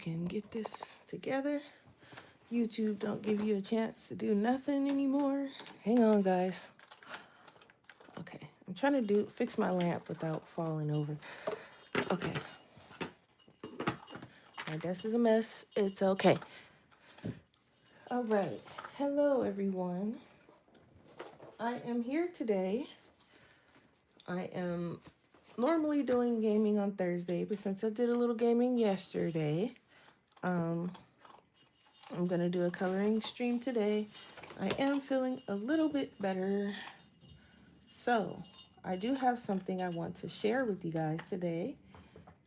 can get this together. YouTube don't give you a chance to do nothing anymore. Hang on, guys. Okay, I'm trying to fix my lamp without falling over. Okay. My desk is a mess. It's okay. All right. Hello, everyone. I am here today. I am normally doing gaming on Thursday, but since I did a little gaming yesterday, I'm gonna do a coloring stream today. I am feeling a little bit better. So I do have something I want to share with you guys today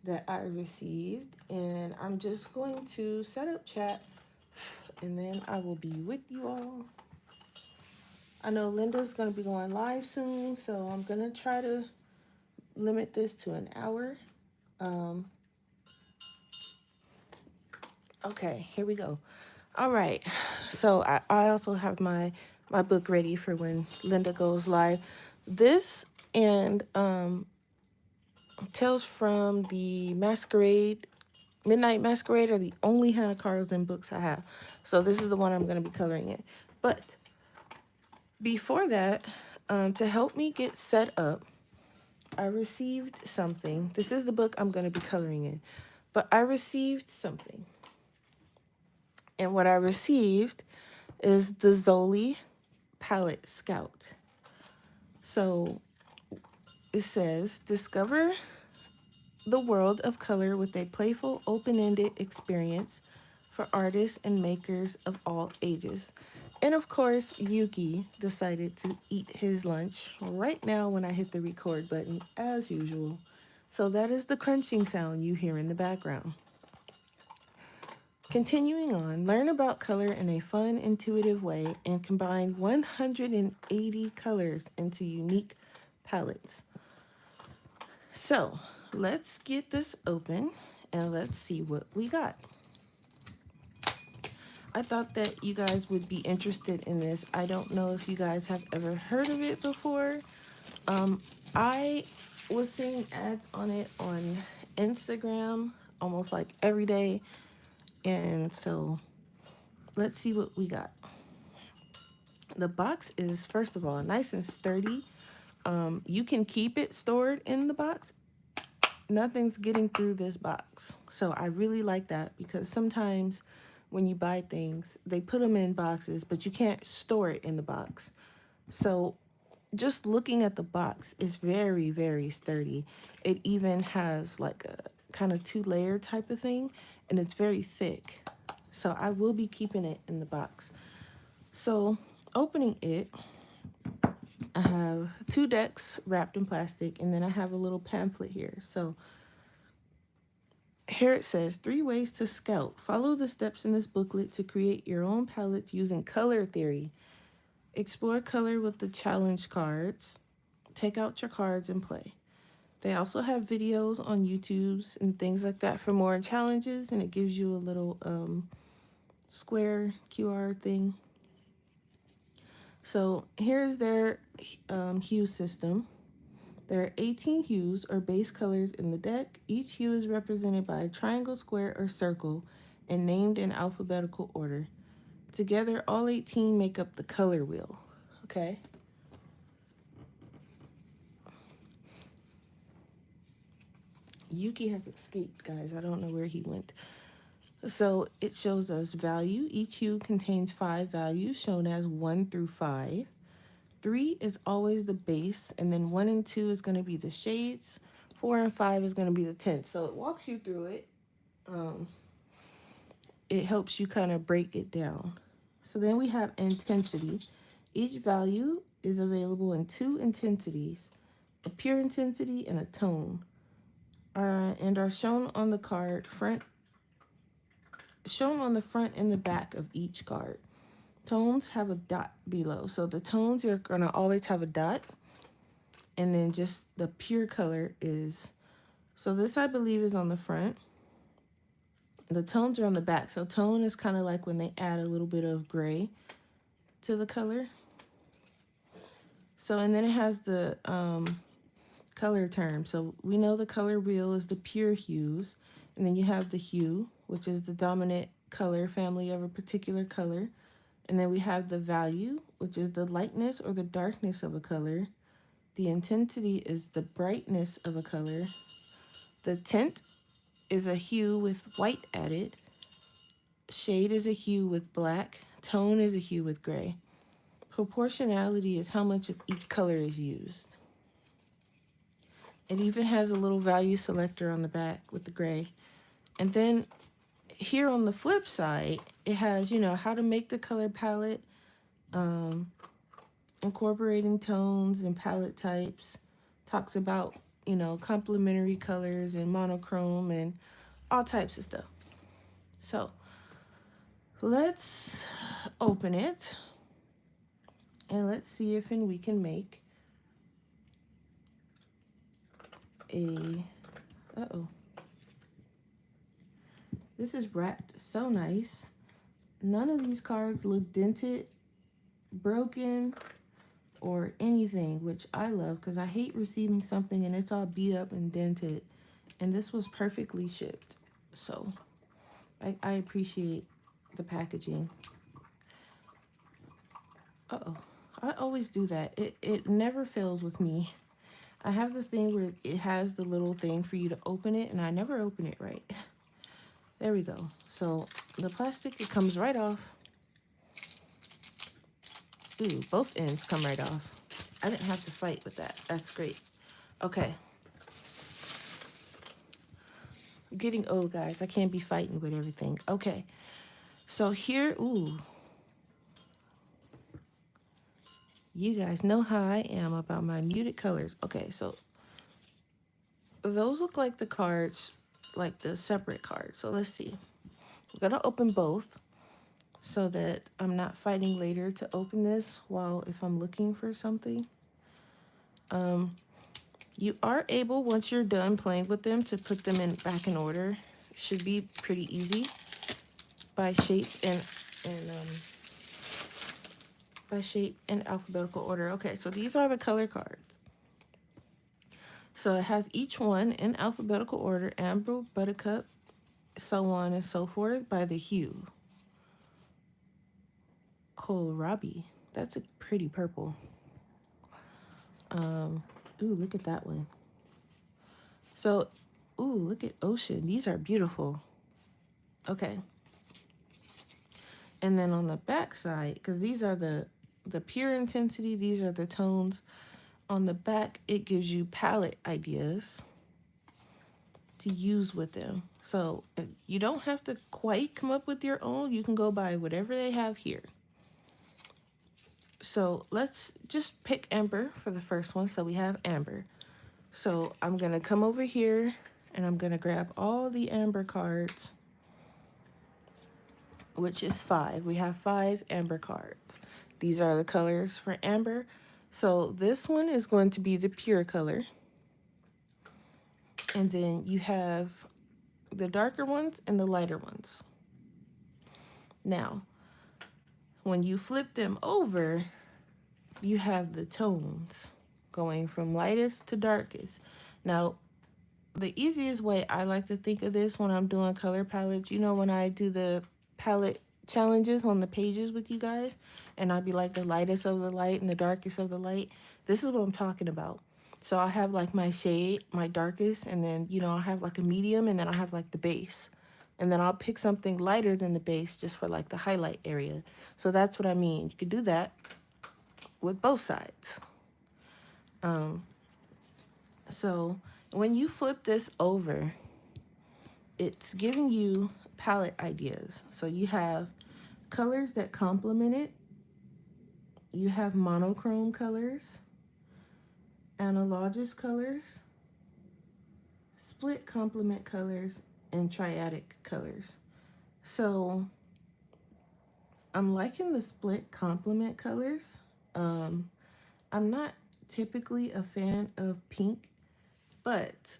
that I received, and I'm just going to set up chat and then I will be with you all. I know Linda's going to be going live soon, so I'm going to try to limit this to an hour. Okay, here we go. All right, so I also have my book ready for when Linda goes live. This and Tales from the Midnight Masquerade are the only Hannah Carlson books I have. So this is the one I'm going to be coloring in. But before that, to help me get set up, I received something. This is the book I'm going to be coloring in. But I received something. And what I received is the Zollie Palette Scout. So it says, discover the world of color with a playful, open-ended experience for artists and makers of all ages. And of course, Yuki decided to eat his lunch right now when I hit the record button, as usual. So that is the crunching sound you hear in the background. Continuing on, learn about color in a fun, intuitive way and combine 180 colors into unique palettes. So let's get this open and let's see what we got. I thought that you guys would be interested in this. I don't know if you guys have ever heard of it before. I was seeing ads on it on Instagram almost like every day. And so let's see what we got. The box is, first of all, nice and sturdy. You can keep it stored in the box. Nothing's getting through this box. So I really like that because sometimes when you buy things, they put them in boxes, but you can't store it in the box. So just looking at the box is very, very sturdy. It even has like a kind of 2-layer type of thing, and it's very thick. So I will be keeping it in the box. So opening it, I have 2 decks wrapped in plastic, and then I have a little pamphlet here. So here it says, 3 ways to scout. Follow the steps in this booklet to create your own palettes using color theory. Explore color with the challenge cards. Take out your cards and play. They also have videos on YouTube and things like that for more challenges, and it gives you a little square QR thing. So here's their hue system. There are 18 hues or base colors in the deck. Each hue is represented by a triangle, square, or circle and named in alphabetical order. Together, all 18 make up the color wheel. Okay. Yuki has escaped, guys. I don't know where he went. So it shows us value. Each hue contains 5 values shown as 1 through 5. 3 is always the base, and then 1 and 2 is going to be the shades. 4 and 5 is going to be the tints. So it walks you through it. It helps you kind of break it down. So then we have intensity. Each value is available in 2 intensities, a pure intensity and a tone, and are shown on the card shown on the front and the back of each card. Tones have a dot below. So the tones are going to always have a dot. And then just the pure color is, so this I believe is on the front. The tones are on the back. So tone is kind of like when they add a little bit of gray to the color. So, and then it has the color term. So we know the color wheel is the pure hues. And then you have the hue, which is the dominant color family of a particular color. And then we have the value, which is the lightness or the darkness of a color. The intensity is the brightness of a color. The tint is a hue with white added. Shade is a hue with black. Tone is a hue with gray. Proportionality is how much of each color is used. It even has a little value selector on the back with the gray. And then here on the flip side, it has, how to make the color palette, um, incorporating tones and palette types. Talks about, complementary colors and monochrome and all types of stuff. So let's open it and let's see if we can make a, uh-oh. This is wrapped so nice. None of these cards look dented, broken, or anything, which I love because I hate receiving something and it's all beat up and dented. And this was perfectly shipped. So I appreciate the packaging. Uh-oh. I always do that. It never fails with me. I have this thing where it has the little thing for you to open it, and I never open it right. There we go. So the plastic, it comes right off. Ooh, both ends come right off. I didn't have to fight with that. That's great. Okay. I'm getting old, guys. I can't be fighting with everything. Okay. So here, ooh. You guys know how I am about my muted colors. Okay, so those look like the cards, like the separate cards. So let's see. I'm gonna open both so that I'm not fighting later to open this while if I'm looking for something. You are able, once you're done playing with them, to put them in back in order. Should be pretty easy by shape and by shape and alphabetical order. Okay, so these are the color cards. So it has each one in alphabetical order: amber, buttercup, so on and so forth, by the hue. Kohlrabi. That's a pretty purple. Ooh, look at that one. So, ooh, look at ocean. These are beautiful. Okay. And then on the back side, because these are the pure intensity, these are the tones. On the back, it gives you palette ideas to use with them. So you don't have to quite come up with your own. You can go by whatever they have here. So let's just pick amber for the first one. So we have amber. So I'm going to come over here and I'm going to grab all the amber cards, which is 5. We have 5 amber cards. These are the colors for amber. So this one is going to be the pure color. And then you have the darker ones and the lighter ones. Now, when you flip them over, you have the tones going from lightest to darkest. Now, the easiest way I like to think of this when I'm doing color palettes, when I do the palette challenges on the pages with you guys, and I'd be like the lightest of the light and the darkest of the light, this is what I'm talking about. So I have like my shade, my darkest, and then, I'll have like a medium, and then I'll have like the base. And then I'll pick something lighter than the base just for like the highlight area. So that's what I mean. You could do that with both sides. So when you flip this over, it's giving you palette ideas. So you have colors that complement it. You have monochrome colors, analogous colors, split complement colors, and triadic colors. So I'm liking the split complement colors. I'm not typically a fan of pink, but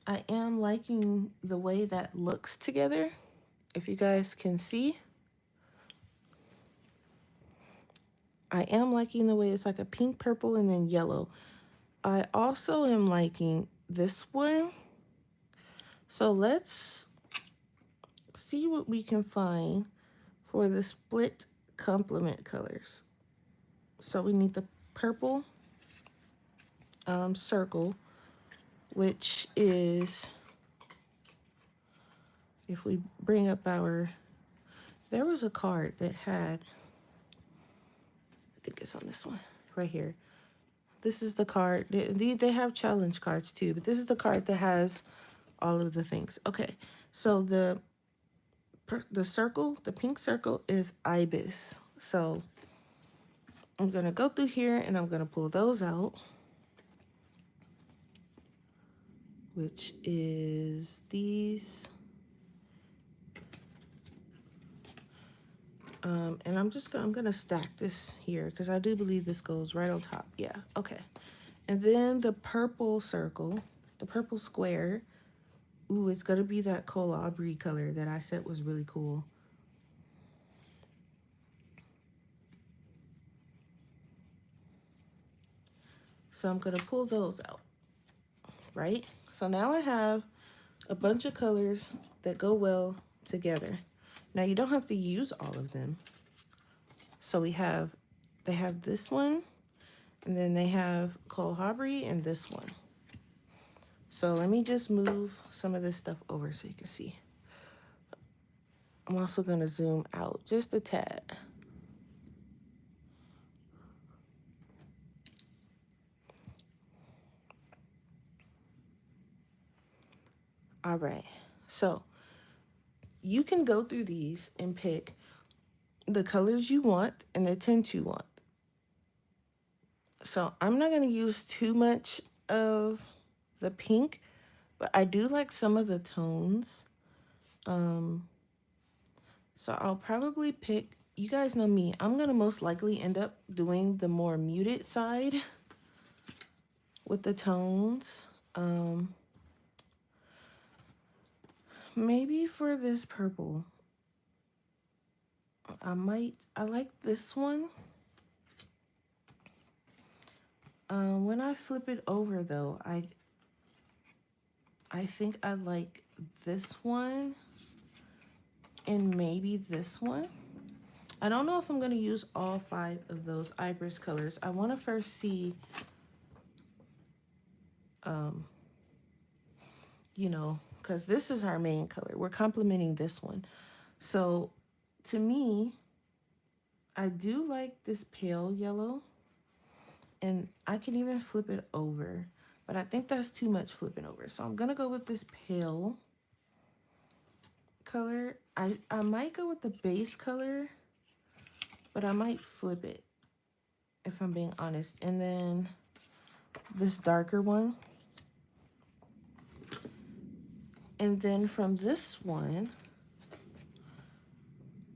I am liking the way that looks together. If you guys can see, I am liking the way it's like a pink, purple, and then yellow. I also am liking this one. So let's see what we can find for the split complement colors. So we need the purple circle, which is, if we bring up our, there was a card that had, I think it's on this one right here. This is the card. They have challenge cards too, but this is the card that has all of the things. Okay, so the circle, the pink circle is ibis. So I'm gonna go through here and I'm gonna pull those out, which is these. And I'm gonna stack this here because I do believe this goes right on top. Yeah, okay. And then the purple circle, the purple square. Ooh, it's gonna be that Cole Aubrey color that I said was really cool. So I'm gonna pull those out, right? So now I have a bunch of colors that go well together. Now you don't have to use all of them. So they have this one, and then they have Cole Aubrey and this one. So let me just move some of this stuff over so you can see. I'm also gonna zoom out just a tad. All right, so you can go through these and pick the colors you want and the tint you want. So I'm not going to use too much of the pink, but I do like some of the tones. So I'll probably pick, you guys know me, I'm going to most likely end up doing the more muted side with the tones. Maybe for this purple, I like this one. When I flip it over though, I think I like this one and maybe this one. I don't know if I'm going to use all 5 of those ibis colors. I want to first see, you know, because this is our main color. We're complementing this one. So to me, I do like this pale yellow, and I can even flip it over, but I think that's too much flipping over. So I'm going to go with this pale color. I might go with the base color, but I might flip it if I'm being honest. And then this darker one. And then from this one,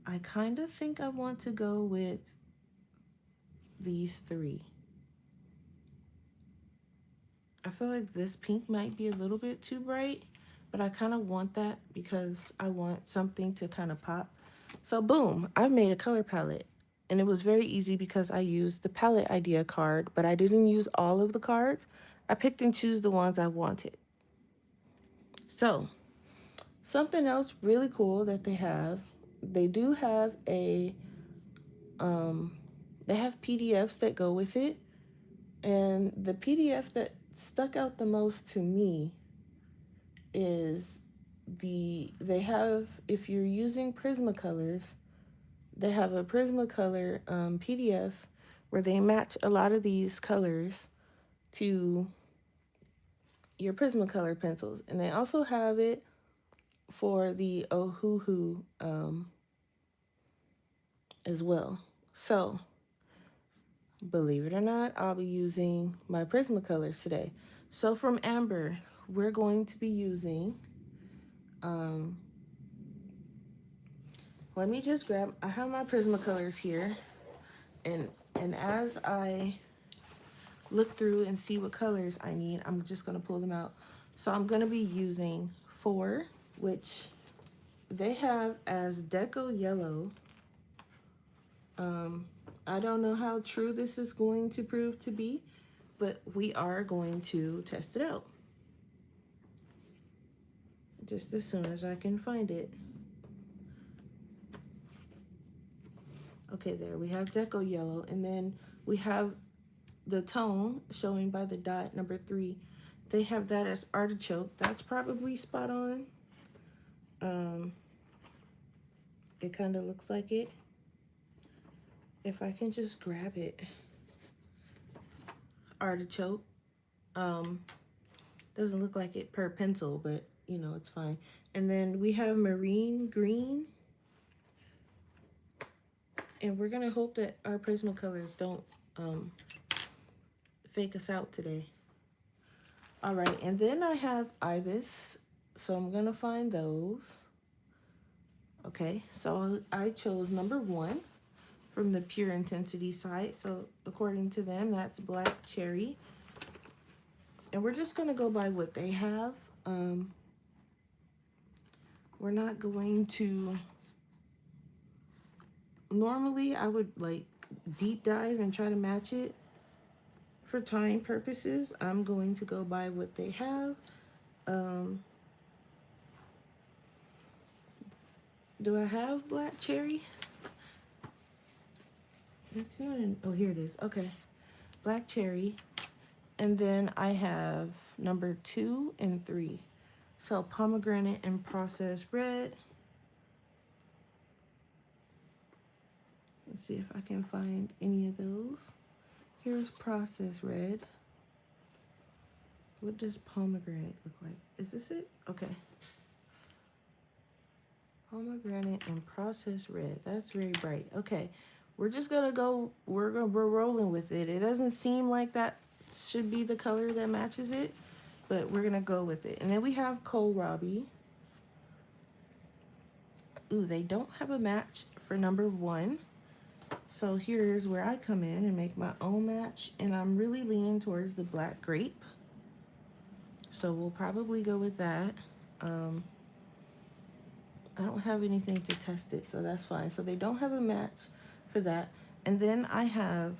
I kind of think I want to go with these 3. I feel like this pink might be a little bit too bright, but I kind of want that because I want something to kind of pop. So boom, I've made a color palette. And it was very easy because I used the palette idea card, but I didn't use all of the cards. I picked and choose the ones I wanted. So something else really cool that they do have they have PDFs that go with it. And the PDF that stuck out the most to me is they have, if you're using Prismacolors, they have a Prismacolor PDF where they match a lot of these colors to your Prismacolor pencils. And they also have it for the Ohuhu as well. So believe it or not, I'll be using my Prismacolors today. So from Amber, we're going to be using, let me just grab, I have my Prismacolors here, and as I look through and see what colors I need, I'm just going to pull them out. So I'm going to be using 4, which they have as Deco Yellow. I don't know how true this is going to prove to be, but we are going to test it out. just as soon as I can find it. Okay, there we have Deco Yellow, and then we have the tone showing by the dot number 3. They have that as Artichoke. That's probably spot on. It kind of looks like it. If I can just grab it. Artichoke. Doesn't look like it per pencil, but you know, it's fine. And then we have Marine Green. And we're gonna hope that our Prismacolors don't fake us out today. All right, and then I have Ibis, so I'm gonna find those. Okay, so I chose number 1 from the Pure Intensity site. So according to them, that's Black Cherry. And we're just gonna go by what they have. We're not going to, normally I would like deep dive and try to match it. For time purposes, I'm going to go by what they have. Do I have Black Cherry? That's not an, oh, here it is. Okay. Black Cherry. And then I have number 2 and 3. So Pomegranate and Processed Red. Let's see if I can find any of those. Here's Processed Red. What does Pomegranate look like? Is this it? Okay. Pomegranate and Processed Red. That's very bright. Okay. We're just gonna go, we're rolling with it. It doesn't seem like that should be the color that matches it, but we're gonna go with it. And then we have Kohlrabi. Ooh, they don't have a match for number 1. So here's where I come in and make my own match, and I'm really leaning towards the Black Grape. So we'll probably go with that. I don't have anything to test it, so that's fine. So they don't have a match for that. And then I have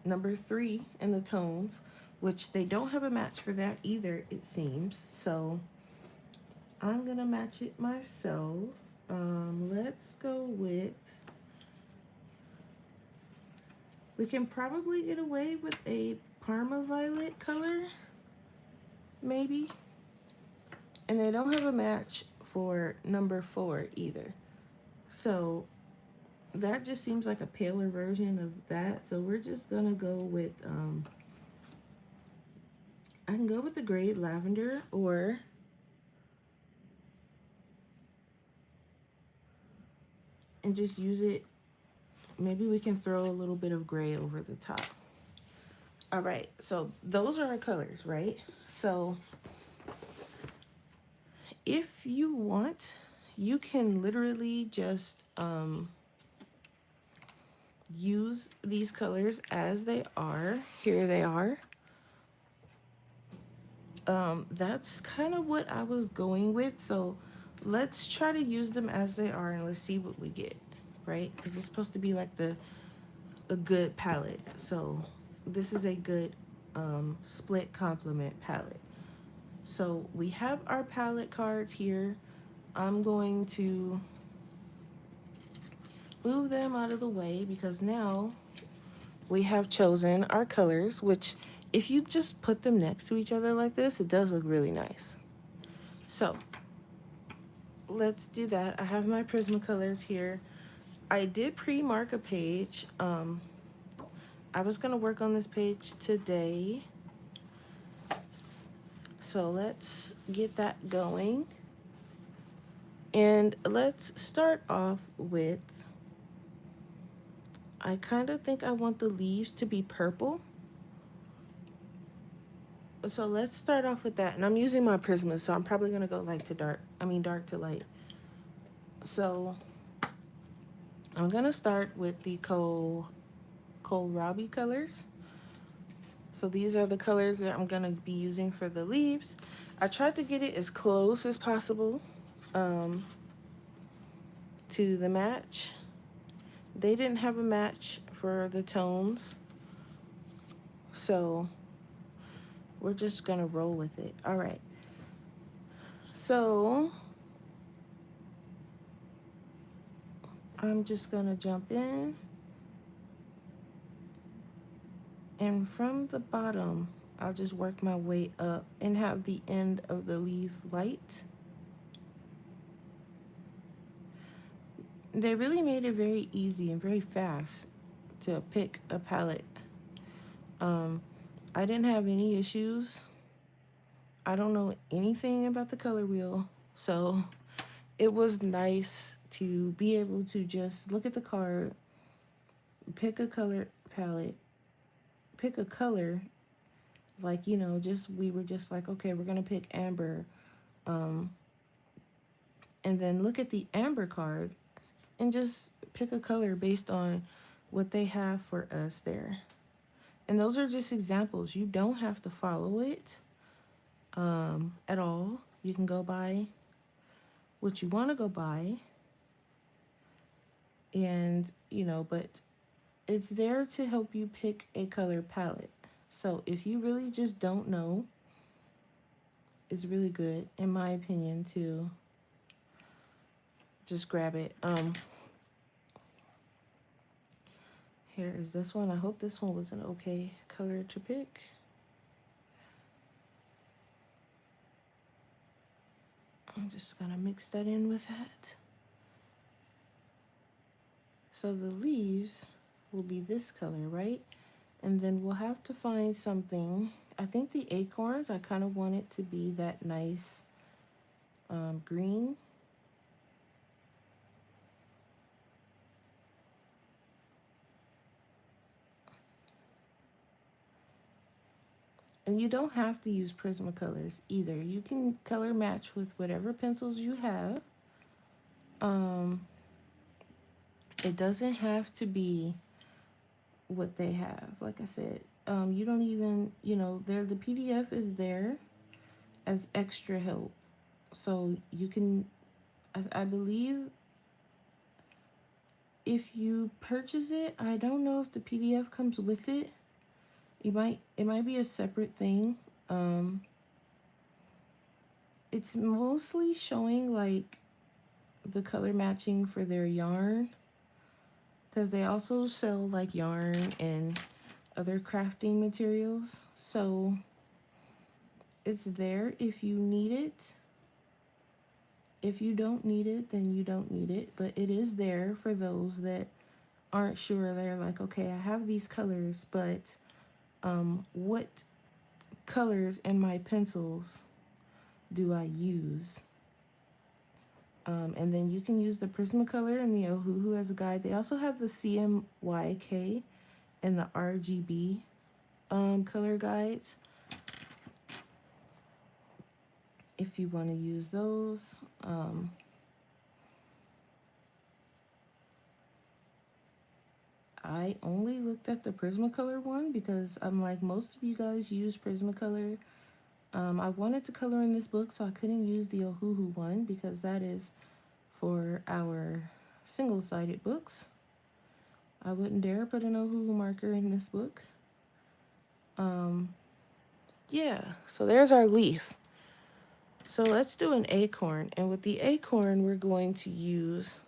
number 3 in the tones, which they don't have a match for that either, it seems. So I'm gonna match it myself. Let's go with, we can probably get away with a Parma Violet color, maybe. And they don't have a match for number 4 either. So that just seems like a paler version of that. So we're just gonna go with, I can go with the Gray Lavender, or and just use it. Maybe we can throw a little bit of gray over the top. All right, so those are our colors, right? So if you want, you can literally just use these colors as they are. Here they are. That's kind of what I was going with. So let's try to use them as they are, and let's see what we get, right? Because it's supposed to be like a good palette. So this is a good split complement palette. So we have our palette cards here. I'm going to move them out of the way because now we have chosen our colors, which if you just put them next to each other like this, it does look really nice. So let's do that. I have my Prismacolors here. I did pre-mark a page. I was gonna work on this page today. So let's get that going. And let's start off with, I kind of think I want the leaves to be purple. So let's start off with that. And I'm using my Prisma, so I'm probably gonna go light to dark. I mean dark to light. So I'm gonna start with the Kohlrabi colors. So these are the colors that I'm gonna be using for the leaves. I tried to get it as close as possible to the match. They didn't have a match for the tones, so we're just gonna roll with it. All right, So I'm just gonna jump in, and from the bottom I'll just work my way up and have the end of the leaf light. They really made it very easy and very fast to pick a palette. um, I didn't have any issues. I don't know anything about the color wheel, so it was nice to be able to just look at the card, pick a color palette, pick a color, like, just we were just like, okay, we're gonna pick amber, um, and then look at the amber card and just pick a color based on what they have for us there. And those are just examples. You don't have to follow it at all. You can go by what you want to go by, and but it's there to help you pick a color palette. So if you really just don't know, it's really good, in my opinion, to just grab it. Here is this one. I hope this one was an okay color to pick. I'm just gonna mix that in with that. So the leaves will be this color, right? And then we'll have to find something. I think the acorns, I kind of want it to be that nice green. And you don't have to use Prismacolors either. You can color match with whatever pencils you have. Um, it doesn't have to be what they have. Like I said, you don't even, there, the PDF is there as extra help. So you can, I believe if you purchase it, I don't know if the PDF comes with it. It might be a separate thing. It's mostly showing like the color matching for their yarn, because they also sell like yarn and other crafting materials. So it's there if you need it. If you don't need it, then you don't need it, but it is there for those that aren't sure. They're like, okay, I have these colors, but what colors in my pencils do I use? And then you can use the Prismacolor and the Ohuhu as a guide. They also have the CMYK and the RGB color guides if you want to use those. I only looked at the Prismacolor one because I'm like, most of you guys use Prismacolor. I wanted to color in this book, so I couldn't use the Ohuhu one because that is for our single-sided books. I wouldn't dare put an Ohuhu marker in this book. Yeah, so there's our leaf. So let's do an acorn. And with the acorn, we're going to use,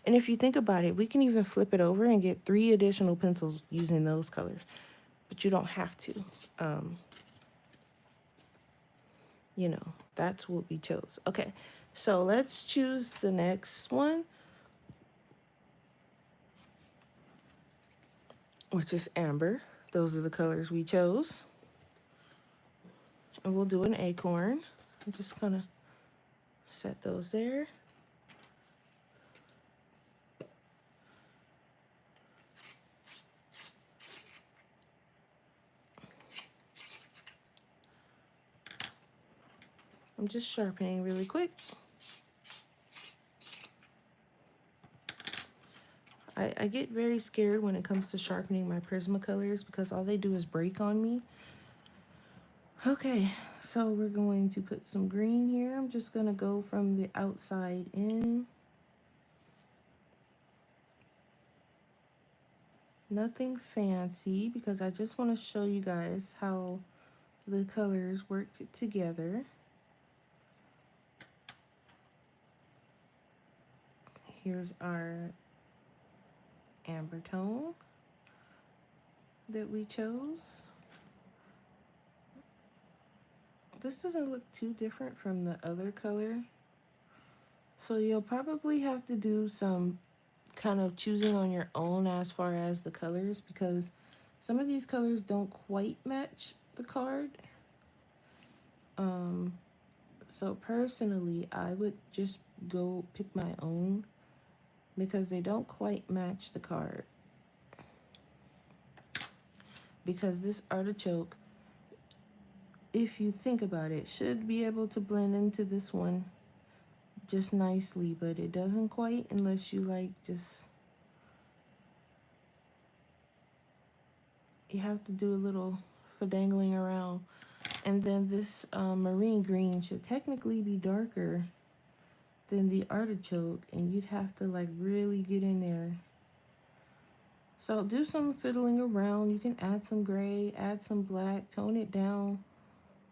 and if you think about it, we can even flip it over and get 3 additional pencils using those colors. But you don't have to. That's what we chose. Okay, so let's choose the next one, which is amber. Those are the colors we chose. And we'll do an acorn. I'm just gonna set those there. I'm just sharpening really quick. I get very scared when it comes to sharpening my Prismacolors because all they do is break on me. Okay, so we're going to put some green here. I'm just gonna go from the outside in. Nothing fancy because I just want to show you guys how the colors work together. Here's our amber tone that we chose. This doesn't look too different from the other color. So you'll probably have to do some kind of choosing on your own as far as the colors, because some of these colors don't quite match the card. Um, so personally, I would just go pick my own because they don't quite match the card. Because this artichoke, if you think about it, should be able to blend into this one just nicely, but it doesn't quite unless you like just, you have to do a little fadangling around. And then this marine green should technically be darker than the artichoke, and you'd have to like really get in there. So do some fiddling around. You can add some gray, add some black, tone it down,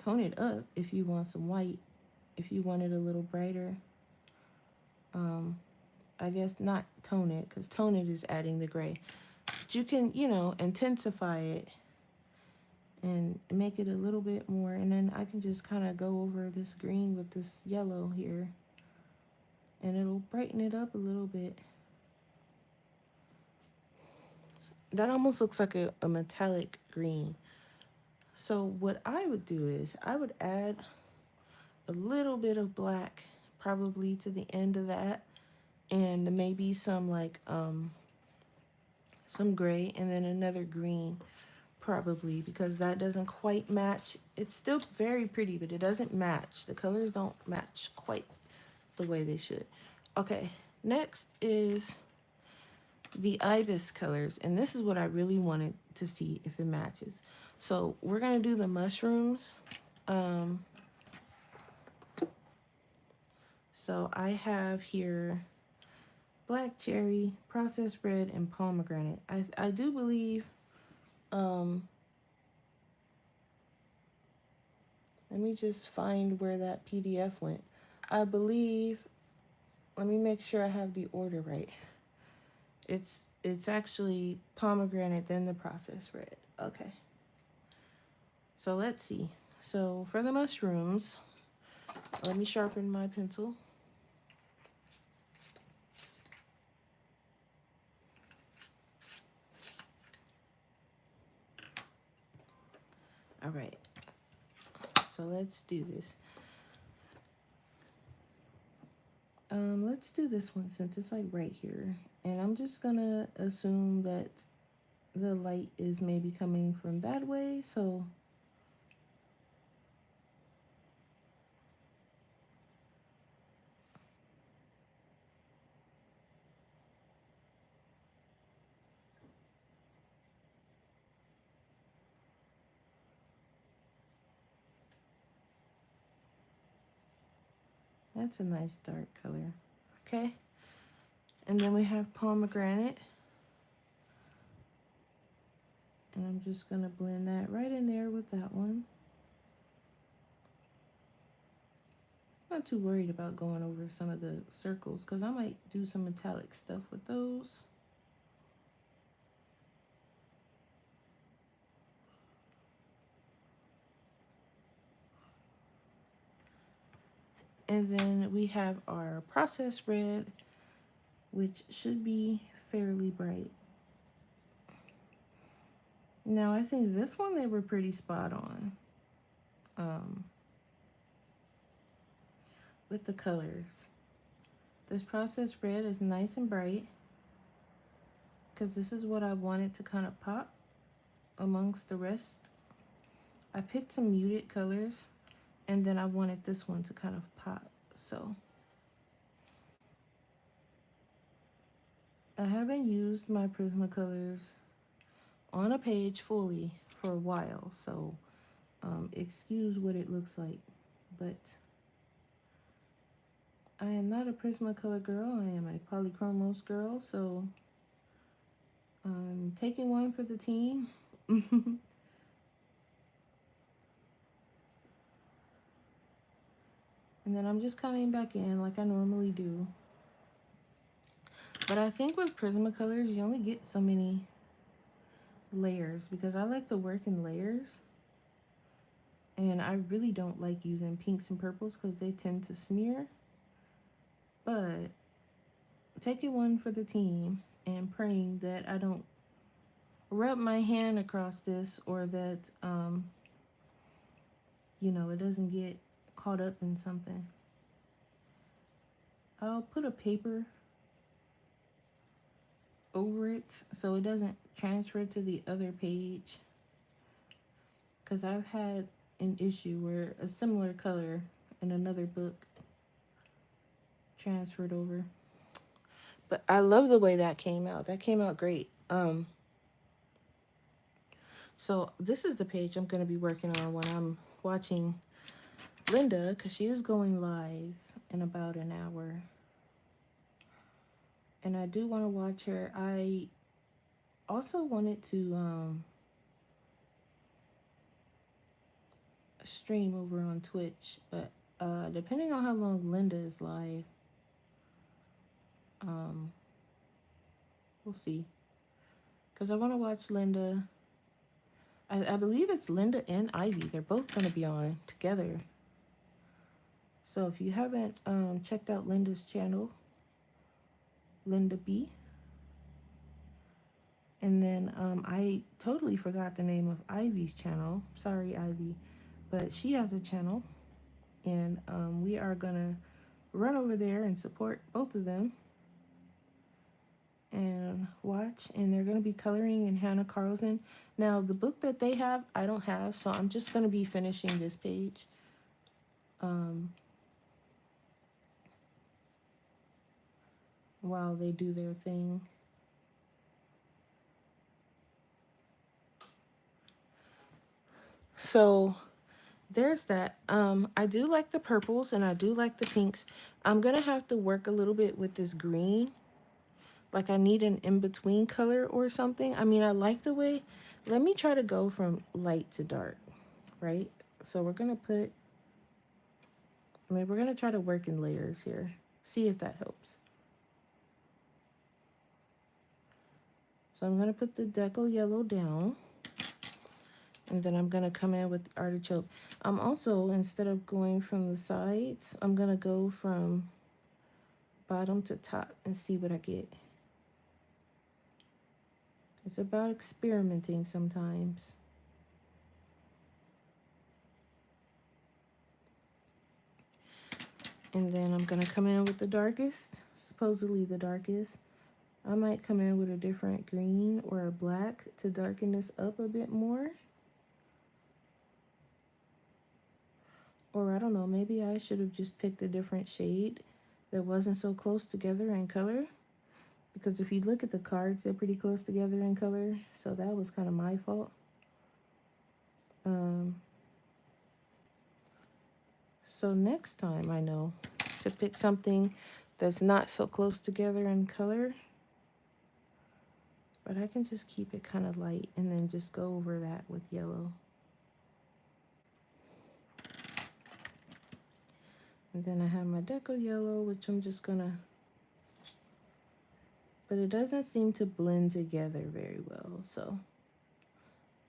tone it up if you want some white, if you want it a little brighter. I guess not tone it, because tone it is adding the gray. But you can, you know, intensify it and make it a little bit more. And then I can just kind of go over this green with this yellow here, and it'll brighten it up a little bit. That almost looks like a metallic green. So what I would do is I would add a little bit of black probably to the end of that, and maybe some like some gray, and then another green probably, because that doesn't quite match. It's still very pretty, but it doesn't match. The colors don't match quite the way they should. Okay, next is the ibis colors, and this is what I really wanted to see if it matches. So we're gonna do the mushrooms. So I have here black cherry, processed red, and pomegranate. I do believe, let me just find where that PDF went. I believe, let me make sure I have the order right. It's actually pomegranate, then the processed red. Okay. So let's see. So for the mushrooms, let me sharpen my pencil. All right. So let's do this. Let's do this one since it's like right here. And I'm just gonna assume that the light is maybe coming from that way. So that's a nice dark color. Okay. And then we have pomegranate. And I'm just gonna blend that right in there with that one. Not too worried about going over some of the circles because I might do some metallic stuff with those. And then we have our processed red, which should be fairly bright. Now I think this one they were pretty spot on with the colors. This processed red is nice and bright because this is what I wanted to kind of pop amongst the rest. I picked some muted colors, and then I wanted this one to kind of pop. So I haven't used my Prismacolors on a page fully for a while, so excuse what it looks like, but I am not a Prismacolor girl. I am a Polychromos girl, so I'm taking one for the team. And then I'm just coming back in like I normally do. But I think with Prismacolors, you only get so many layers because I like to work in layers. And I really don't like using pinks and purples because they tend to smear. But take it one for the team and praying that I don't rub my hand across this or that, it doesn't get caught up in something. I'll put a paper over it so it doesn't transfer to the other page because I've had an issue where a similar color in another book transferred over. But I love the way that came out. That came out great. So this is the page I'm going to be working on when I'm watching Linda because she is going live in about an hour. And I do want to watch her. I also wanted to stream over on Twitch, but depending on how long Linda is live, um, we'll see. Because I want to watch Linda. I believe it's Linda and Ivy. They're both going to be on together. So if you haven't checked out Linda's channel, Linda B. And then I totally forgot the name of Ivy's channel. Sorry, Ivy. But she has a channel. And we are going to run over there and support both of them and watch. And they're going to be coloring in Hannah Carlson. Now, the book that they have, I don't have. So I'm just going to be finishing this page. While they do their thing. So there's that. I do like the purples and I do like the pinks. I'm gonna have to work a little bit with this green. Like I need an in-between color or something. I mean, I like the way. Let me try to go from light to dark, right? So we're gonna we're gonna try to work in layers here. See if that helps. So I'm gonna put the deco yellow down. And then I'm going to come in with the artichoke. I'm also, instead of going from the sides, I'm going to go from bottom to top and see what I get. It's about experimenting sometimes. And then I'm going to come in with the darkest, supposedly the darkest. I might come in with a different green or a black to darken this up a bit more. Or I don't know, maybe I should have just picked a different shade that wasn't so close together in color. Because if you look at the cards, they're pretty close together in color. So that was kind of my fault. So next time I know to pick something that's not so close together in color. But I can just keep it kind of light and then just go over that with yellow. And then I have my deco yellow, which I'm just gonna, but it doesn't seem to blend together very well. So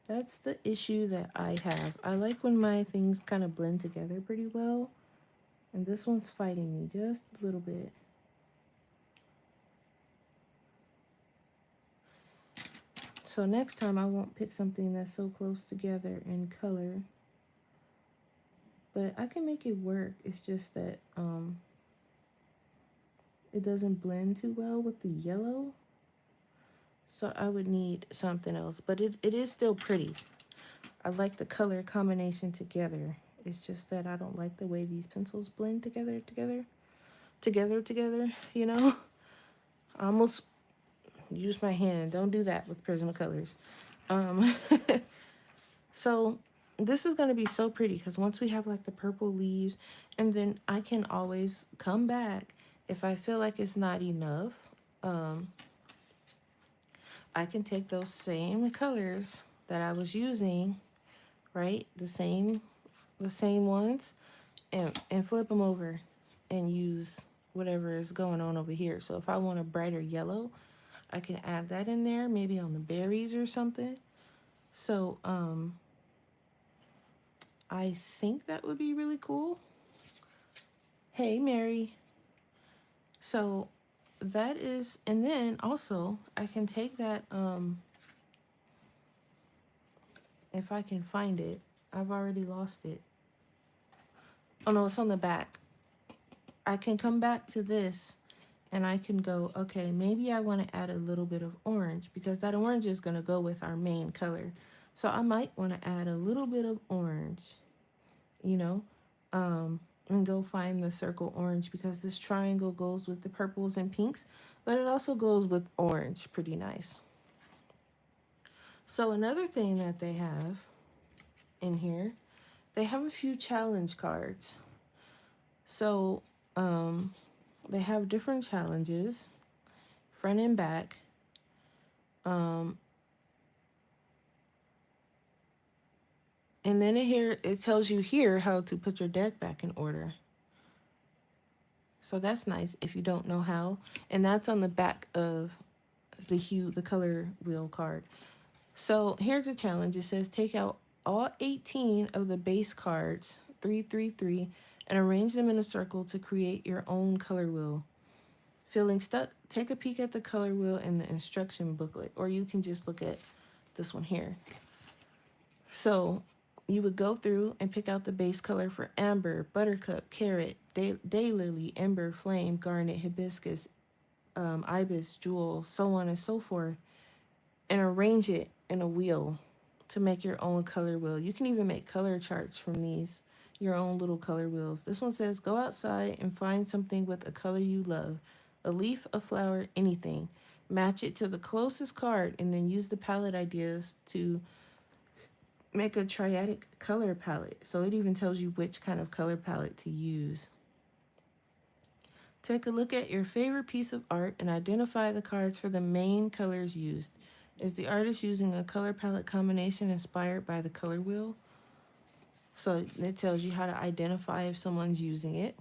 that's the issue that I have. I like when my things kind of blend together pretty well. And this one's fighting me just a little bit. So next time I won't pick something that's so close together in color. But I can make it work. It's just that it doesn't blend too well with the yellow. So I would need something else. But it is still pretty. I like the color combination together. It's just that I don't like the way these pencils blend together, you know? I almost used my hand. Don't do that with Prismacolors. So this is going to be so pretty because once we have like the purple leaves, and then I can always come back if I feel like it's not enough. I can take those same colors that I was using, right? The same ones, and flip them over and use whatever is going on over here. So if I want a brighter yellow, I can add that in there, maybe on the berries or something. So I think that would be really cool. Hey, Mary. So that is, and then also I can take that, if I can find it. I've already lost it. Oh no, it's on the back. I can come back to this and I can go, okay, maybe I want to add a little bit of orange because that orange is going to go with our main color. So I might want to add a little bit of orange, you know, and go find the circle orange because this triangle goes with the purples and pinks, but it also goes with orange pretty nice. So another thing that they have in here, they have a few challenge cards. So they have different challenges, front and back. Um, and then here it tells you here how to put your deck back in order. So that's nice if you don't know how. And that's on the back of the color wheel card. So here's a challenge. It says take out all 18 of the base cards, 333, and arrange them in a circle to create your own color wheel. Feeling stuck? Take a peek at the color wheel in the instruction booklet, or you can just look at this one here. So you would go through and pick out the base color for amber, buttercup, carrot, daylily, ember, flame, garnet, hibiscus, ibis, jewel, so on and so forth, and arrange it in a wheel to make your own color wheel. You can even make color charts from these, your own little color wheels. This one says go outside and find something with a color you love, a leaf, a flower, anything. Match it to the closest card and then use the palette ideas to make a triadic color palette. So it even tells you which kind of color palette to use. Take a look at your favorite piece of art and identify the cards for the main colors used. Is the artist using a color palette combination inspired by the color wheel? So it tells you how to identify if someone's using it.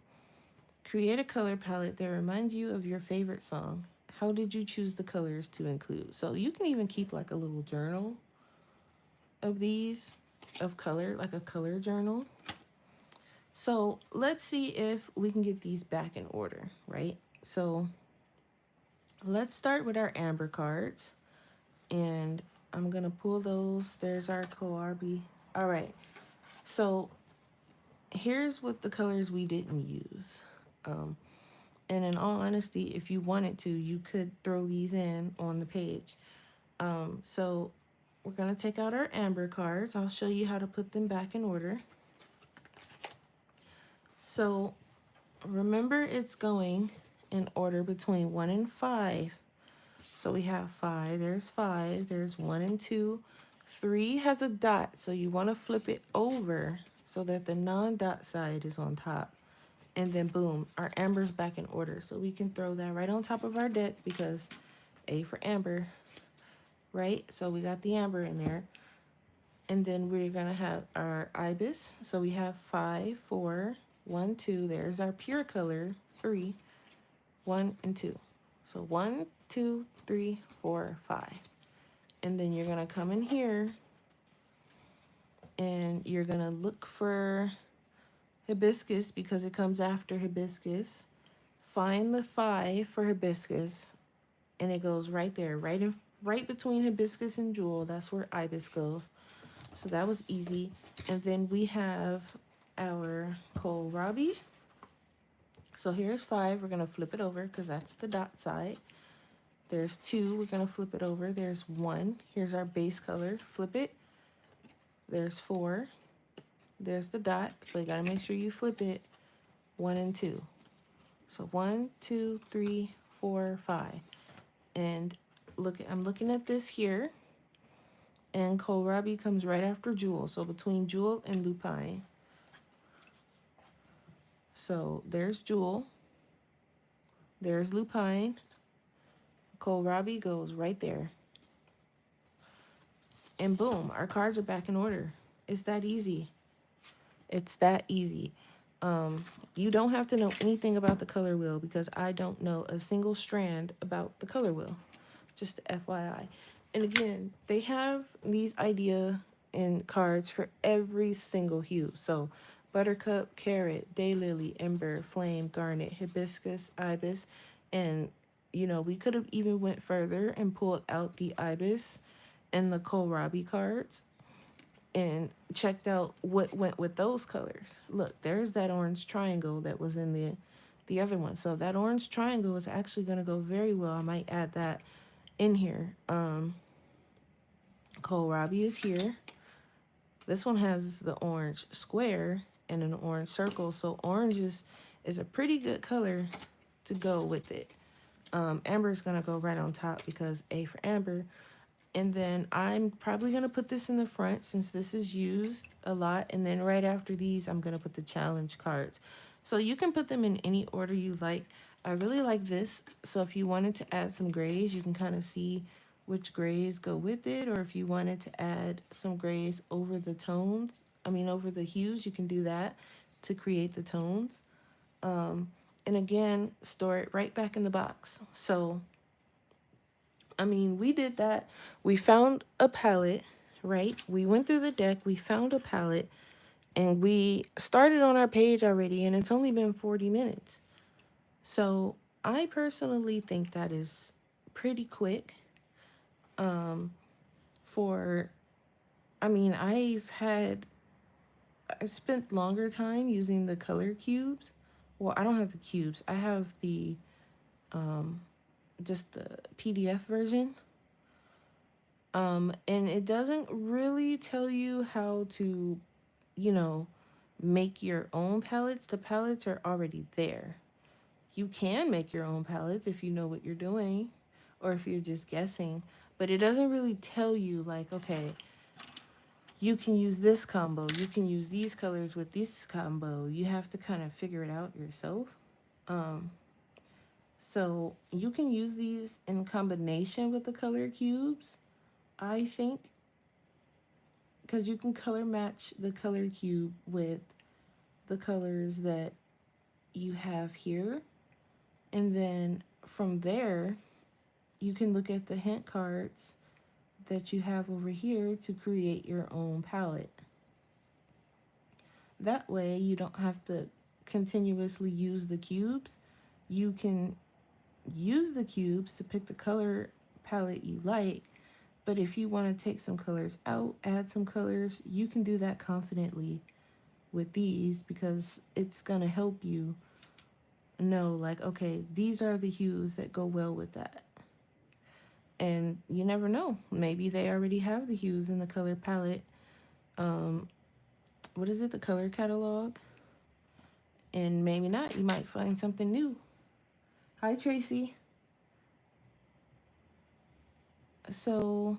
Create a color palette that reminds you of your favorite song. How did you choose the colors to include? So you can even keep like a little journal of these, of color, like a color journal. So let's see if we can get these back in order, right? So let's start with our amber cards. And I'm going to pull those. There's our kohlrabi. All right. So here's what the colors we didn't use. And in all honesty, if you wanted to, you could throw these in on the page. So we're going to take out our amber cards. I'll show you how to put them back in order. So remember, it's going in order between 1 and 5. So we have 5. There's 5. There's 1 and 2. 3 has a dot, so you want to flip it over so that the non-dot side is on top. And then boom, our amber's back in order. So we can throw that right on top of our deck because A for amber, right? So we got the amber in there. And then we're going to have our ibis. So we have 5, 4, 1, 2. There's our pure color, 3, 1, and 2. So 1, 2, 3, 4, 5. And then you're going to come in here and you're going to look for hibiscus because it comes after hibiscus. Find the 5 for hibiscus and it goes right there, right between hibiscus and jewel. That's where ibis goes. So that was easy. And then we have our kohlrabi. So here's 5. We're going to flip it over because that's the dot side. There's 2. We're going to flip it over. There's 1. Here's our base color. Flip it. There's 4. There's the dot. So you got to make sure you flip it. 1 and 2. So 1, 2, 3, 4, 5. And I'm looking at this here. And kohlrabi comes right after jewel. So between jewel and lupine. So there's jewel. There's lupine. Kohlrabi goes right there. And boom, our cards are back in order. It's that easy. It's that easy. Um, you don't have to know anything about the color wheel because I don't know a single strand about the color wheel. Just FYI. And again, they have these idea and cards for every single hue. So buttercup, carrot, daylily, ember, flame, garnet, hibiscus, ibis, and we could have even went further and pulled out the ibis and the kohlrabi cards and checked out what went with those colors. Look, there's that orange triangle that was in the other one. So that orange triangle is actually going to go very well. I might add that in here. Kohlrabi is here. This one has the orange square and an orange circle. So orange is a pretty good color to go with it. Amber is going to go right on top because A for amber. And then I'm probably going to put this in the front since this is used a lot. And then right after these, I'm going to put the challenge cards. So you can put them in any order you like. I really like this. So if you wanted to add some grays, you can kind of see which grays go with it. Or if you wanted to add some grays over the tones, over the hues, you can do that to create the tones. Um, and again, store it right back in the box. So we did that. We found a palette, right? We went through the deck, we found a palette, and we started on our page already, and it's only been 40 minutes. So I personally think that is pretty quick. Um, for, I've spent longer time using the color cubes. Well, I don't have the cubes. I have the, um, just the PDF version. And it doesn't really tell you how to, you know, make your own palettes. The palettes are already there. You can make your own palettes if you know what you're doing or if you're just guessing, but it doesn't really tell you, like, okay, you can use this combo, you can use these colors with this combo. You have to kind of figure it out yourself. Um, so you can use these in combination with the color cubes, I think, because you can color match the color cube with the colors that you have here. And then from there, you can look at the hint cards that you have over here to create your own palette. That way, you don't have to continuously use the cubes. You can use the cubes to pick the color palette you like. But if you want to take some colors out, add some colors, you can do that confidently with these because it's going to help you know, like, okay, these are the hues that go well with that. And you never know, maybe they already have the hues in the color palette. um what is it, the color catalog? And maybe not, you might find something new. Hi, Tracy. So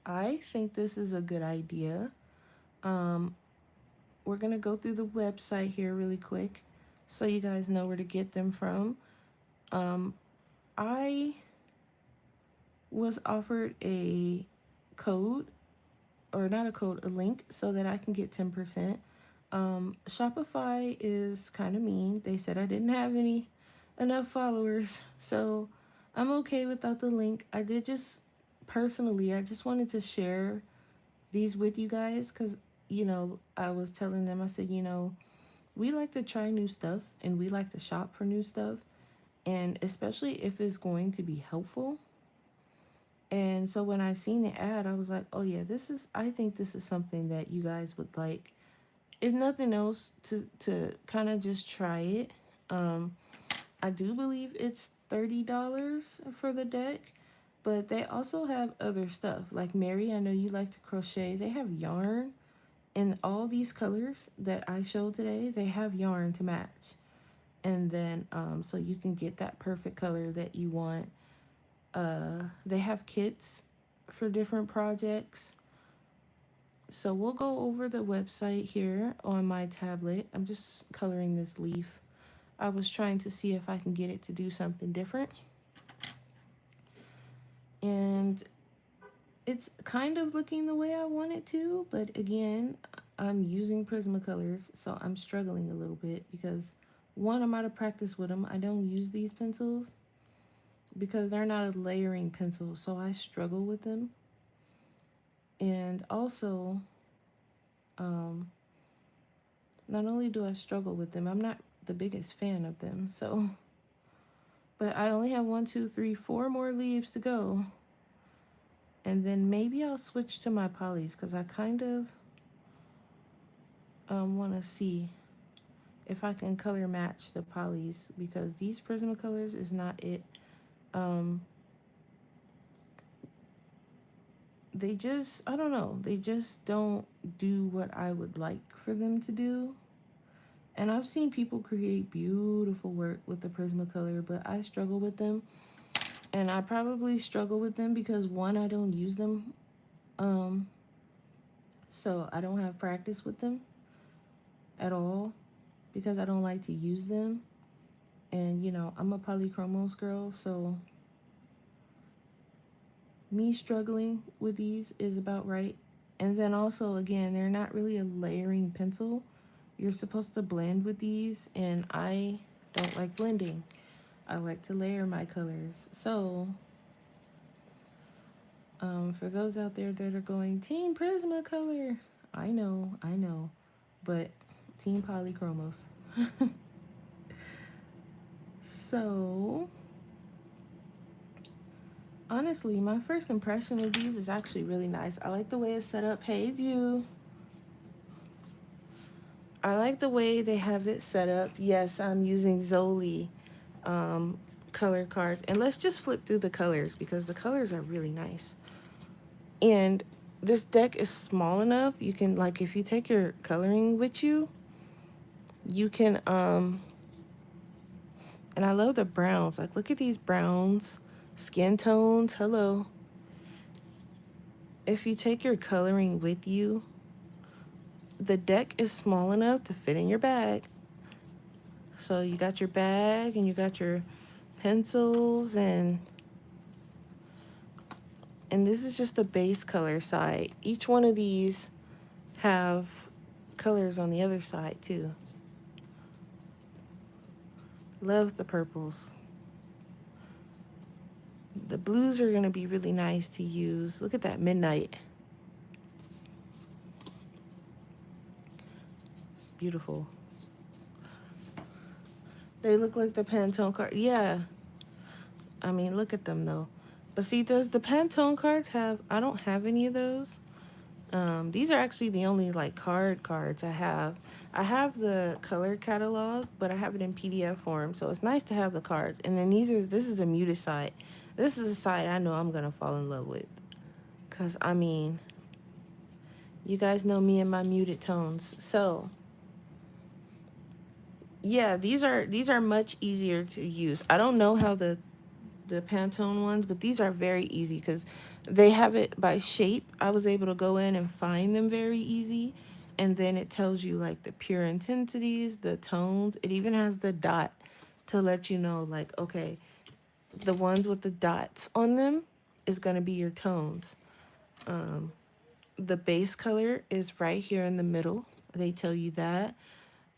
I think this is a good idea. um we're gonna go through the website here really quick so you guys know where to get them from. um I was offered a code, or not a code, a link, so that I can get 10%. Shopify is kind of mean. They said I didn't have enough followers, so I'm okay without the link. I did just personally, I just wanted to share these with you guys because I was telling them, I said, we like to try new stuff and we like to shop for new stuff, and especially if it's going to be helpful. And so when I seen the ad, I was like, oh yeah, I think this is something that you guys would like. If nothing else, to kind of just try it. Um, I do believe it's $30 for the deck, but they also have other stuff. Like Mary, I know you like to crochet. They have yarn in all these colors that I showed today. They have yarn to match. And then, so you can get that perfect color that you want. They have kits for different projects. So we'll go over the website here on my tablet. I'm just coloring this leaf. I was trying to see if I can get it to do something different. And it's kind of looking the way I want it to, but again, I'm using Prismacolors, so I'm struggling a little bit because one, I'm out of practice with them. I don't use these pencils because they're not a layering pencil, so I struggle with them. And also, um, not only do I struggle with them, I'm not the biggest fan of them. So, but I only have one, two, three, four more leaves to go. And then maybe I'll switch to my polys because I kind of want to see if I can color match the polys because these Prismacolors is not it. Um, they just, I don't know, they just don't do what I would like for them to do. And I've seen people create beautiful work with the Prismacolor, but I struggle with them. And I probably struggle with them because one, I don't use them. Um, so I don't have practice with them at all because I don't like to use them. And I'm a polychromos girl, so me struggling with these is about right. And then also, again, they're not really a layering pencil. You're supposed to blend with these, and I don't like blending. I like to layer my colors. So, for those out there that are going, Team Prismacolor, I know, but Team Polychromos. So, honestly, my first impression of these is actually really nice. I like the way it's set up. Hey, View. I like the way they have it set up. Yes, I'm using Zollie um, color cards. And let's just flip through the colors because the colors are really nice. And this deck is small enough. You can, like, if you take your coloring with you, you can, and I love the browns. Like, look at these browns, skin tones. Hello. If you take your coloring with you, the deck is small enough to fit in your bag. So you got your bag and you got your pencils and this is just the base color side. Each one of these have colors on the other side too. Love the purples. The blues are going to be really nice to use. Look at that midnight. Beautiful. They look like the Pantone card. Yeah. I mean, look at them though. But see, does the Pantone cards have, I don't have any of those. These are actually the only like cards I have. I have the color catalog, but I have it in PDF form, so it's nice to have the cards. And then this is a muted side. This is a side I know I'm gonna fall in love with. Cause I mean, you guys know me and my muted tones. So yeah, these are much easier to use. I don't know how the Pantone ones, but these are very easy because they have it by shape. I was able to go in and find them very easy. And then it tells you like the pure intensities, the tones. It even has the dot to let you know, like, okay, the ones with the dots on them is going to be your tones. Um, the base color is right here in the middle. They tell you that.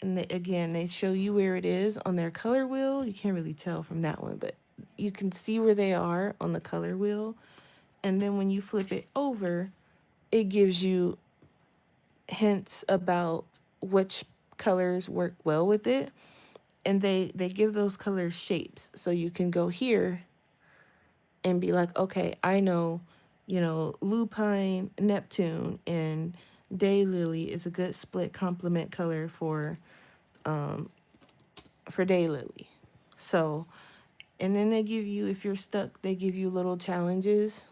And again, they show you where it is on their color wheel. You can't really tell from that one, but you can see where they are on the color wheel. And then when you flip it over, it gives you hints about which colors work well with it. And they give those colors shapes. So you can go here and be like, okay, I know, lupine, Neptune, and daylily is a good split complement color um, for daylily. So, and then they give you, if you're stuck, they give you little challenges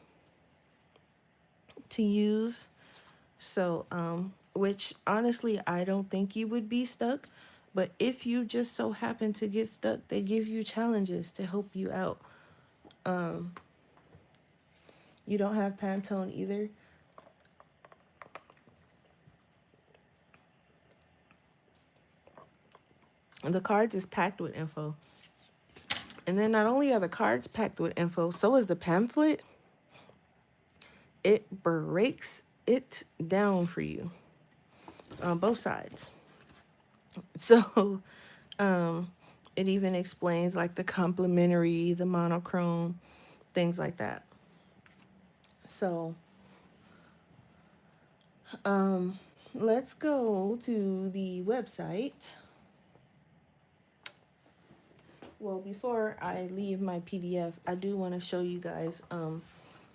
to use. So, which honestly, I don't think you would be stuck. But if you just so happen to get stuck, they give you challenges to help you out. Um, you don't have Pantone either. The cards is packed with info. And then not only are the cards packed with info, so is the pamphlet. It breaks it down for you. on both sides. So it even explains like the complementary, the monochrome, things like that. So um, let's go to the website. Well, before I leave my PDF, I do want to show you guys.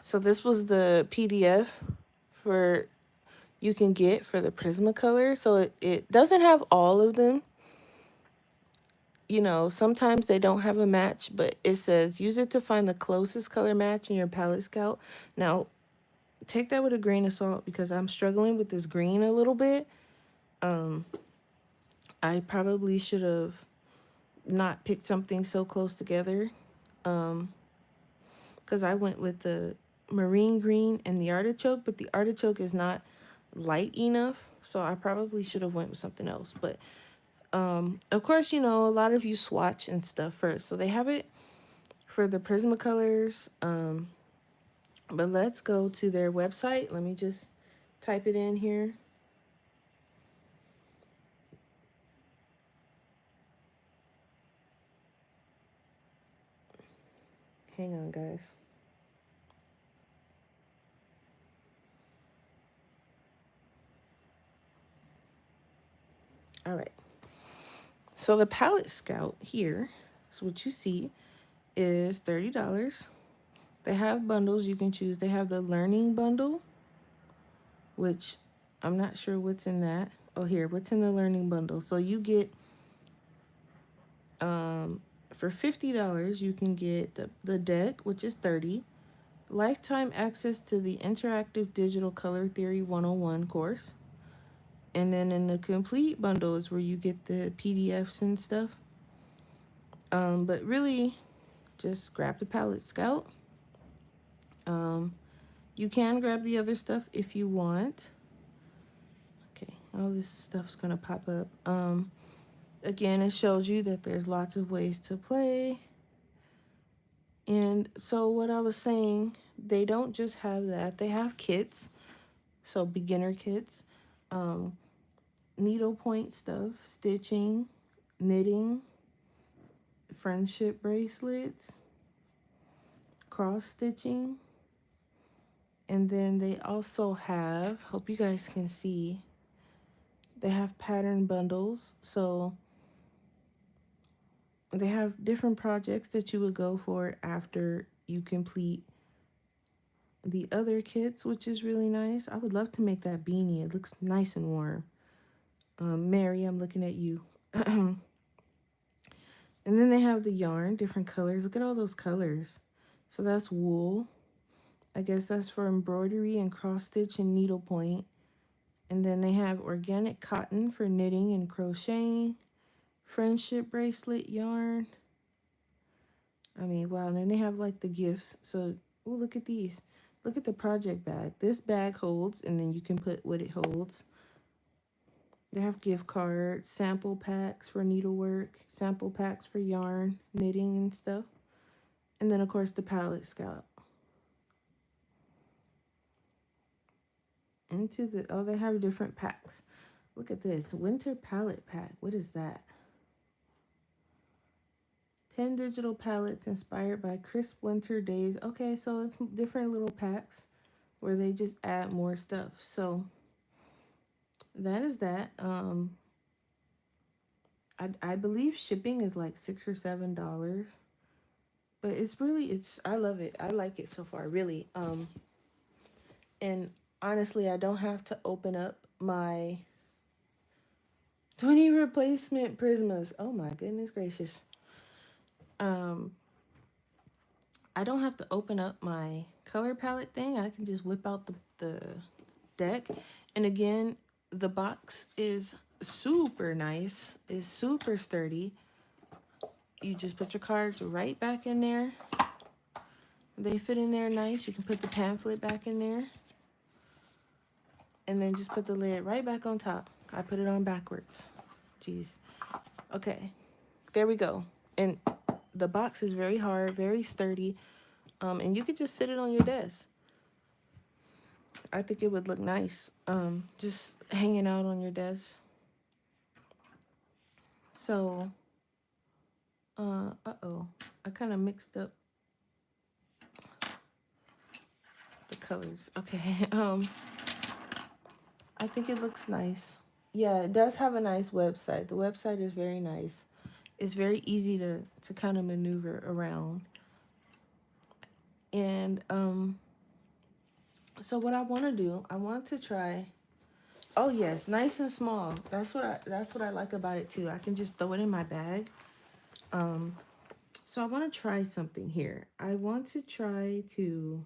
So this was the PDF for you can get for the Prismacolor. So it doesn't have all of them. You know, sometimes they don't have a match, but it says use it to find the closest color match in your palette scout. Now, take that with a grain of salt because I'm struggling with this green a little bit. I probably should have not picked something so close together. Because I went with the marine green and the artichoke, but the artichoke is not light enough, so I probably should have went with something else. But of course, you know, a lot of you swatch and stuff first, so they have it for the Prismacolors. But let's go to their website. Let me just type it in here. Hang on, guys. All right. So the palette scout here, so what you see is $30. They have bundles you can choose. They have the learning bundle, which I'm not sure what's in that. Oh, here, what's in the learning bundle? So you get for $50, you can get the deck, which is 30, lifetime access to the interactive digital color theory 101 course. And then in the complete bundle is where you get the PDFs and stuff. But really, just grab the palette scout. You can grab the other stuff if you want. Okay, all this stuff's gonna pop up. Again, it shows you that there's lots of ways to play. And so what I was saying, they don't just have that. They have kits, so beginner kits, needlepoint stuff, stitching, knitting, friendship bracelets, cross stitching. And then they also have, hope you guys can see, they have pattern bundles. So they have different projects that you would go for after you complete the other kits, which is really nice. I would love to make that beanie. It looks nice and warm. Mary, I'm looking at you. And then they have the yarn, different colors. Look at all those colors. So that's wool. I guess that's for embroidery and cross stitch and needlepoint. And then they have organic cotton for knitting and crocheting. Friendship bracelet yarn. I mean, wow. And then they have like the gifts. So, oh, look at these. Look at the project bag. This bag holds, and then you can put what it holds. They have gift cards, sample packs for needlework, sample packs for yarn, knitting, and stuff. And then, of course, the palette scout. Oh, they have different packs. Look at this. Winter palette pack. What is that? 10 digital palettes inspired by crisp winter days. Okay, so it's different little packs where they just add more stuff. So that is that. I believe shipping is like $6 or $7. But I love it. I like it so far, really. And honestly, I don't have to open up my 20 replacement Prismas. Oh my goodness gracious. I don't have to open up my color palette thing. I can just whip out the deck. And again, the box is super nice. It's super sturdy. You just put your cards right back in there. They fit in there nice. You can put the pamphlet back in there. And then just put the lid right back on top. I put it on backwards. Jeez. Okay. There we go. And the box is very hard, very sturdy. And you could just sit it on your desk. I think it would look nice. Just hanging out on your desk. So, uh-oh. I kind of mixed up the colors. Okay. I think it looks nice. Yeah, it does have a nice website. The website is very nice. It's very easy to kind of maneuver around. And so what I want to do, I want to try. Oh yes, nice and small. That's what I like about it too. I can just throw it in my bag. Um, so I want to try something here. I want to try to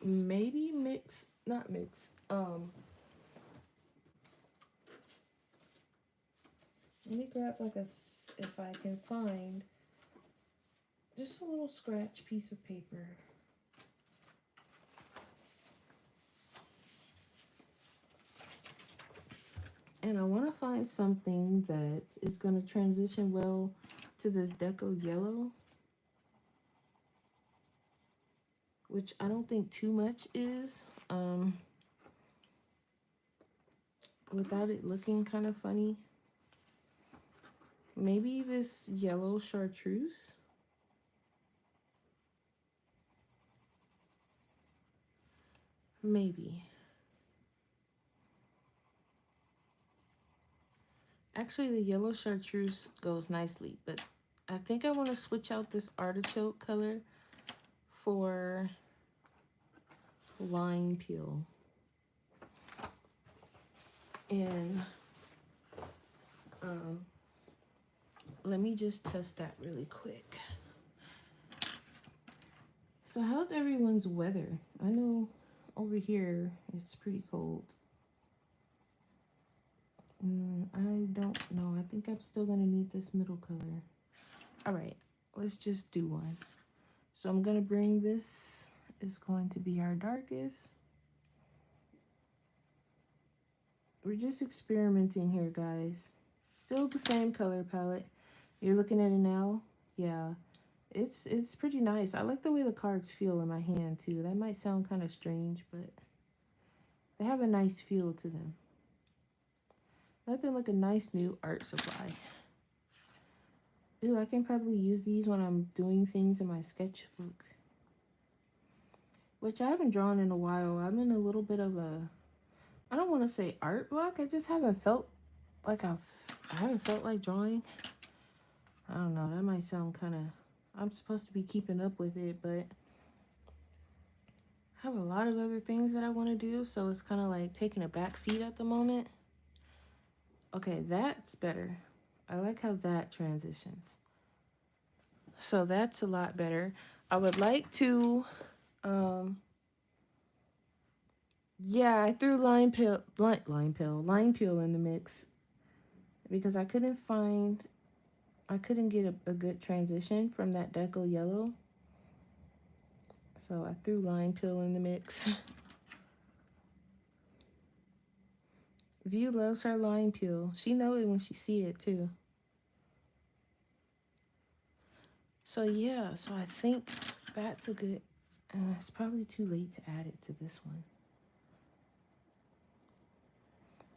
maybe mix, not mix. Let me grab like if I can find just a little scratch piece of paper. And I want to find something that is going to transition well to this deco yellow, which I don't think too much is, without it looking kind of funny. Maybe this yellow chartreuse. Maybe. Actually, the yellow chartreuse goes nicely, but I think I want to switch out this artichoke color for lime peel. And um, let me just test that really quick. So how's everyone's weather? I know over here it's pretty cold. I don't know. I think I'm still going to need this middle color. All right, let's just do one. So I'm going to bring this. Is going to be our darkest. We're just experimenting here, guys. Still the same color palette. You're looking at it now? Yeah. It's pretty nice. I like the way the cards feel in my hand, too. That might sound kind of strange, but they have a nice feel to them. Nothing like a nice new art supply. Ooh, I can probably use these when I'm doing things in my sketchbook, which I haven't drawn in a while. I'm in a little bit of a, I don't want to say art block. I just haven't felt like I haven't felt like drawing. I don't know. That might sound kind of, I'm supposed to be keeping up with it, but I have a lot of other things that I want to do. So it's kind of like taking a back seat at the moment. Okay, that's better. I like how that transitions. So that's a lot better. I would like to, yeah, I threw lime peel in the mix because I couldn't get a good transition from that deco yellow. So I threw lime peel in the mix. View loves her lime peel. She know it when she see it too. So yeah, so I think that's a good, it's probably too late to add it to this one.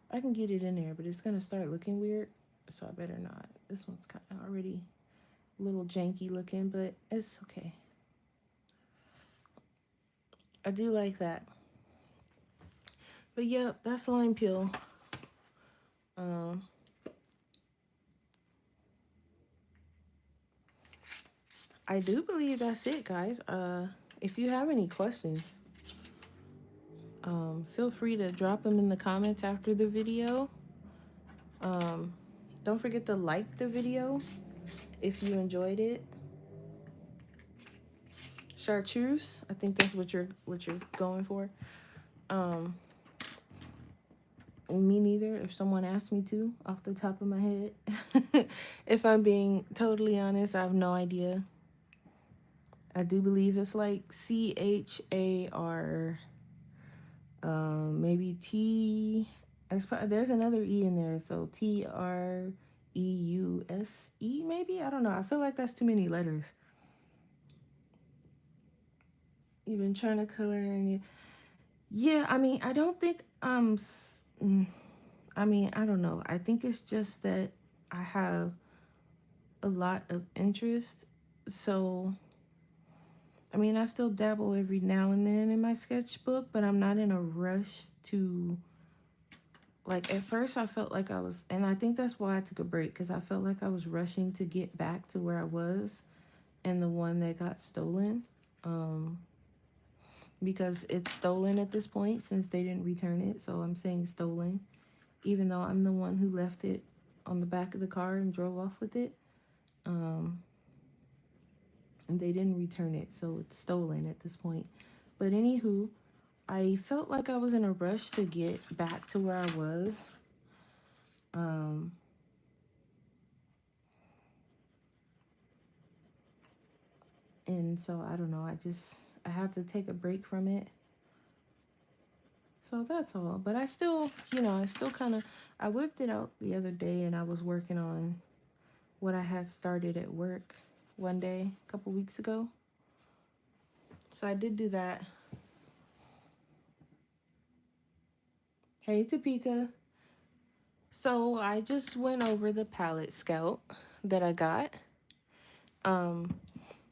I can get it in there, but it's gonna start looking weird, so I better not. This one's kind of already a little janky looking, but it's okay. I do like that. But yeah, that's lime peel. I do believe that's it, guys. If you have any questions, feel free to drop them in the comments after the video. Don't forget to like the video if you enjoyed it. Chartreuse, I think that's what you're going for. Me neither, if someone asked me to, off the top of my head. If I'm being totally honest, I have no idea. I do believe it's like CHAR, maybe T. There's another E in there, so TREUSE, maybe? I don't know. I feel like that's too many letters. You've been trying to color and Yeah, I mean, I don't think I mean, I don't know. I think it's just that I have a lot of interest. So, I mean, I still dabble every now and then in my sketchbook, but I'm not in a rush to, like, at first I felt like I was, and I think that's why I took a break, because I felt like I was rushing to get back to where I was and the one that got stolen. Um, because it's stolen at this point since they didn't return it. So I'm saying stolen, even though I'm the one who left it on the back of the car and drove off with it. Um, and they didn't return it, so it's stolen at this point. But anywho, I felt like I was in a rush to get back to where I was. Um, and so I don't know. I had to take a break from it. So that's all. But I still, I still kind of, I whipped it out the other day and I was working on what I had started at work one day a couple weeks ago. So I did do that. Hey, Topeka. So I just went over the palette scout that I got. Um,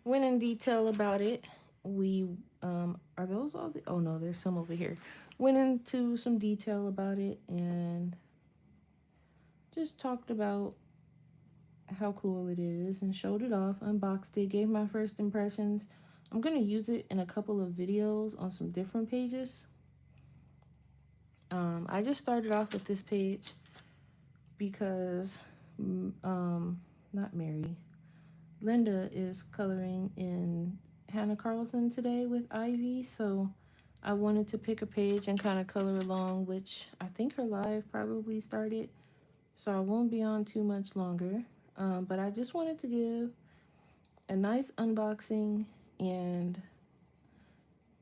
Went in detail about it. We are those all the, oh no, there's some over here. Went into some detail about it and just talked about how cool it is and showed it off, unboxed it, gave my first impressions. I'm gonna use it in a couple of videos on some different pages. I just started off with this page because not Mary, Linda is coloring in Hannah Carlson today with Ivy, so I wanted to pick a page and kind of color along, which I think her live probably started, so I won't be on too much longer. But I just wanted to give a nice unboxing and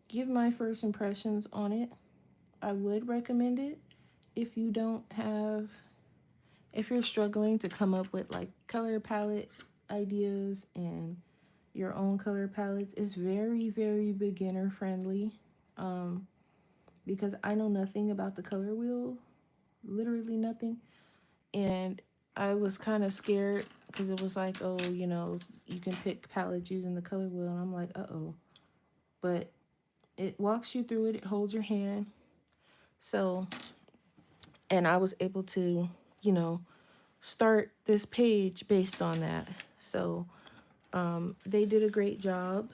give my first impressions on it. I would recommend it if you don't have, if you're struggling to come up with like color palette ideas and your own color palettes. Is very, very beginner friendly, um, because I know nothing about the color wheel, literally nothing. And I was kind of scared because it was like, oh, you can pick palettes using the color wheel. And I'm like, uh-oh. But it walks you through it. It holds your hand. So, and I was able to, you know, start this page based on that. So they did a great job.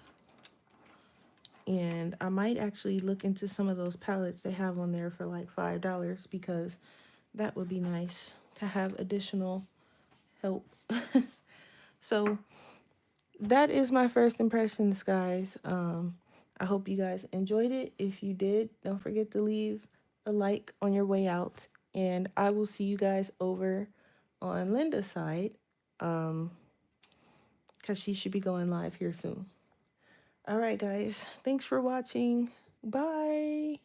And I might actually look into some of those palettes they have on there for like $5 because that would be nice to have additional help. So that is my first impressions, guys. I hope you guys enjoyed it. If you did, don't forget to leave a like on your way out. And I will see you guys over on Linda's side, because she should be going live here soon. All right, guys. Thanks for watching. Bye.